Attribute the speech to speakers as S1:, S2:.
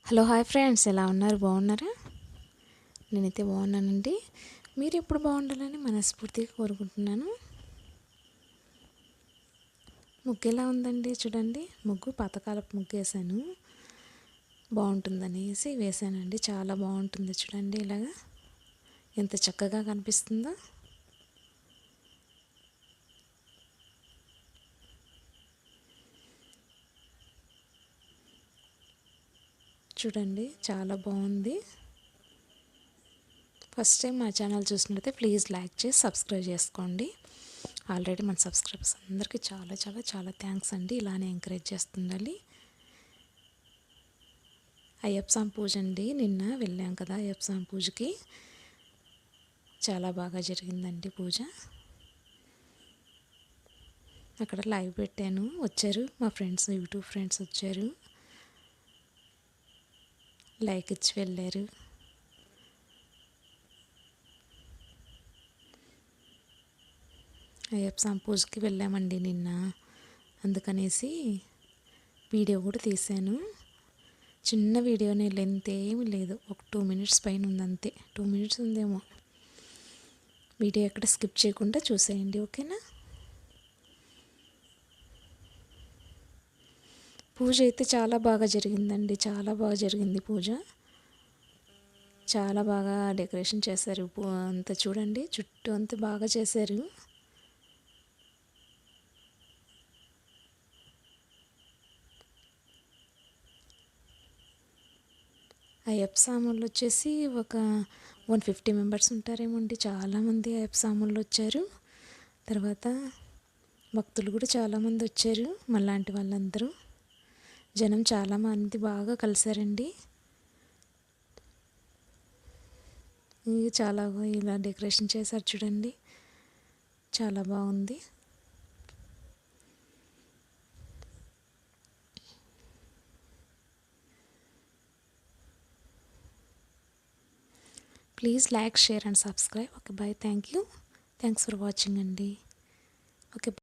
S1: Hello hi friends, ఎలా ఉన్నారు? బాగున్నారా? నేనైతే బాగున్నానండి. మీరు ఎప్పుడు బాగుండాలని మనస్ఫూర్తిగా కోరుకుంటున్నాను. ముగ్గు ఎలా ఉందండి? చూడండి, ముగ్గు పాతకాలపు ముగ్గు వేసాను. బాగుంటుందనేసి వేసానండి. చాలా బాగుంటుంది చూడండి, ఇలాగా ఎంత చక్కగా కనిపిస్తుందో. చూడండి, చాలా బాగుంది. ఫస్ట్ టైం మా ఛానల్ చూసినట్లయితే ప్లీజ్ లైక్ చేసి సబ్స్క్రైబ్ చేసుకోండి. ఆల్రెడీ మన సబ్స్క్రైబర్స్ అందరికీ చాలా చాలా చాలా థ్యాంక్స్ అండి. ఇలానే ఎంకరేజ్ చేస్తుండాలి. అయ్యప్ప స్వామి పూజ అండి. నిన్న వెళ్ళాం కదా అయ్యప్ప స్వామి పూజకి. చాలా బాగా జరిగిందండి పూజ. అక్కడ లైవ్ పెట్టాను, వచ్చారు మా ఫ్రెండ్స్, యూట్యూబ్ ఫ్రెండ్స్ వచ్చారు, లైక్ ఇచ్చి వెళ్ళారు. అయ్యప్ప స్వామి పూజకి వెళ్ళామండి నిన్న. అందుకనేసి వీడియో కూడా తీశాను. చిన్న వీడియోనే, లెంత్ ఏమీ లేదు, ఒక 2 మినిట్స్ పైన ఉంది అంతే. 2 మినిట్స్ ఉందేమో. వీడియో ఎక్కడ స్కిప్ చేయకుండా చూసేయండి, ఓకేనా? పూజ అయితే చాలా బాగా జరిగిందండి. చాలా బాగా జరిగింది పూజ. చాలా బాగా డెకరేషన్ చేశారు. అంతా చూడండి, చుట్టూ అంతా బాగా చేశారు. అయ్యప్ప స్వాములు వచ్చేసి ఒక 150 మెంబర్స్ ఉంటారేమో అండి. చాలామంది అయ్యప్ప స్వాములు వచ్చారు. తర్వాత భక్తులు కూడా చాలామంది వచ్చారు, మళ్ళాంటి వాళ్ళందరూ. జనం చాలామంది బాగా కలిసారండి. చాలా ఇలా డెకరేషన్ చేశారు చూడండి, చాలా బాగుంది. Please like, share and subscribe. Okay, bye. Thank you. Thanks for watching అండి. ఓకే.